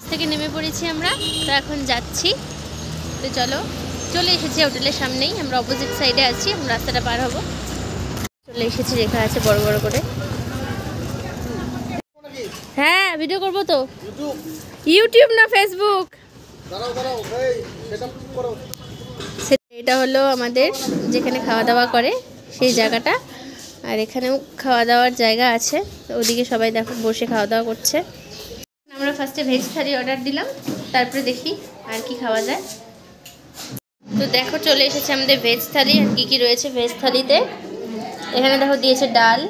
থেকে নেমে পড়েছি আমরা, তো এখন যাচ্ছি। তো চলো, চলে এসেছি হোটেলের সামনেই, আমরা অপোজিট সাইডে আছি, আমরা রাস্তাটা পার হব। চলে এসেছি, লেখা আছে বড় বড় করে। হ্যাঁ ভিডিও করবো তো, ইউটিউব না ফেসবুক। এটা হলো আমাদের যেখানে খাওয়া দাওয়া করে সেই জায়গাটা, আর এখানেও খাওয়া দাওয়ার জায়গা আছে। ওদিকে সবাই দেখো বসে খাওয়া দাওয়া করছে। আমরা ফার্স্টে ভেজ থালি অর্ডার দিলাম, তারপরে দেখি আর কি খাওয়া যায়। তো দেখো চলে এসেছে আমাদের ভেজ থালি। আর কী কী রয়েছে ভেজ থালিতে, এখানে দেখো দিয়েছে ডাল,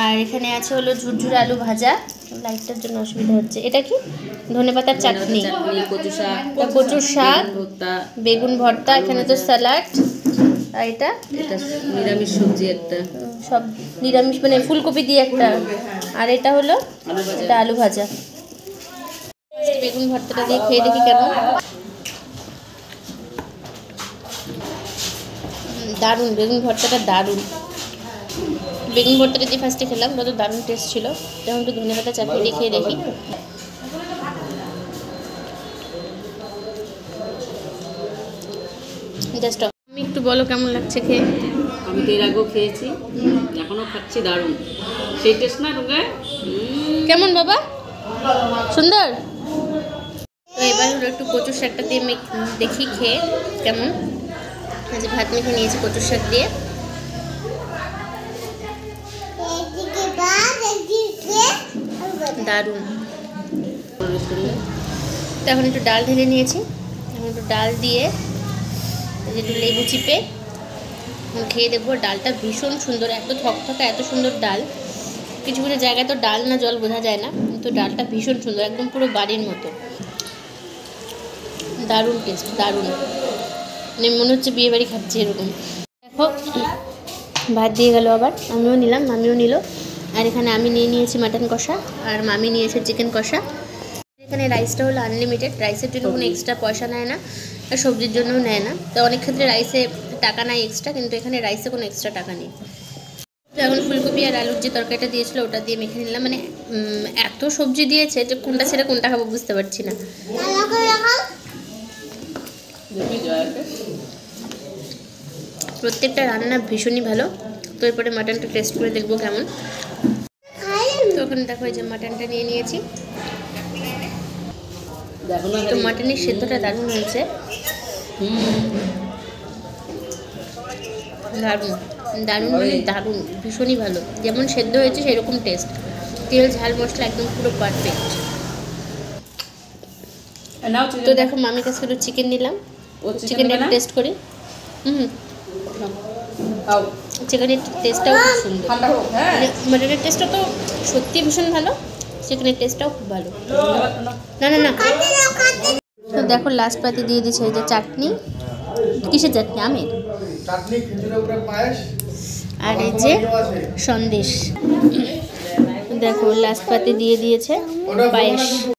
আর এখানে আছে হলো ঝুরঝুরে আলু ভাজা, লাইটটার জন্য অসুবিধা হচ্ছে। এটা কি ধনেপাতার চাটনি, কচুর শাক, বেগুন ভর্তা, এখানে তো স্যালাড, আর এটা নিরামিষ সবজি একটা, সব নিরামিষ মানে ফুলকপি দিয়ে একটা, আর এটা হলো এটা আলু ভাজা। বেগুন ভর্তাটা দিয়ে খেয়ে দেখি কেমন। দারুণ, বেগুন ভর্তাটা দারুণ। বেগুন ভর্তাটা দিয়ে ফার্স্টে খেলাম, কত দারুণ টেস্ট ছিল। তখন একটু ধনেপাতা চাটনি দিয়ে খেয়ে দেখি। জাস্ট আমি একটু বলো কেমন লাগছে খেয়ে। আমি তো এর আগেও খেয়েছি, এখনো খাচ্ছি, দারুণ সেই টেস্ট না রুগা। কেমন বাবা, সুন্দর। তো এবার হলো একটু কচুর শাকটা দিয়ে দেখি খেয়ে কেমন। আজ ভাত মেখে নিয়েছি কচুর শাক দিয়ে, দারুণ। তো এখন একটু ডাল ঢেলে নিয়েছি, এখন একটু ডাল দিয়ে একটু লেবু চিপে খেয়ে দেখবো। ডালটা ভীষণ সুন্দর, এত থকথকা, এত সুন্দর ডাল। কিছু কিছু জায়গায় তো ডাল না জল বোঝা যায় না, কিন্তু ডালটা ভীষণ সুন্দর, একদম পুরো বাড়ির মতো। দারুণ টেস্ট, দারুণ, মানে মনে হচ্ছে বিয়ে বাড়ি খাচ্ছি এরকম। দেখো ভাত দিয়ে গেল, আবার আমিও নিলাম, মামিও নিল। আর এখানে আমি নিয়ে নিয়েছি মাটন কষা, আর মামি নিয়েছে চিকেন কষা। এখানে রাইসটা হলো আনলিমিটেড, রাইসের জন্য কোনো এক্সট্রা পয়সা নেয় না, আর সবজির জন্যও নেয় না। তো অনেক ক্ষেত্রে রাইসে টাকা নেয় এক্সট্রা, কিন্তু এখানে রাইসে কোনো এক্সট্রা টাকা নেই। তো এখন ফুলকপি আর আলুর যে তরকারিটা দিয়েছিলো ওটা দিয়ে মেখে নিলাম। মানে এত সবজি দিয়েছে যে কোনটা ছেড়ে কোনটা খাবো বুঝতে পারছি না। প্রত্যেকটা রান্না ভীষণই ভালো। তো এরপরে মাটনটা টেস্ট করে দেখবো কেমন। তো ওখানে দেখো এই যে মাটনটা নিয়ে নিয়েছি। তো মাটনের সেদ্ধটা দারুণ হয়েছে, দারুণ দারুণ, মানে দারুণ, ভীষণই ভালো। যেমন সেদ্ধ হয়েছে সেরকম টেস্ট, তেল ঝাল মশলা একদম পুরো পারফেক্ট। তো দেখো মামির কাছে একটু চিকেন নিলাম, চিকেনটা একটু টেস্ট করি। চিকেনের টেস্টটাও খুব সুন্দর, মানে মাটনের টেস্টটা তো সত্যি ভীষণ ভালো, চিকেনের টেস্টটাও খুব ভালো। না না না, তো দেখো লাস্ট পাতে দিয়ে দিচ্ছে এই যে চাটনি। কিসের চাটনি? আমের। আর এই যে সন্দেশ। দেখো লাস্ট পাতে দিয়ে দিয়েছে পায়েস।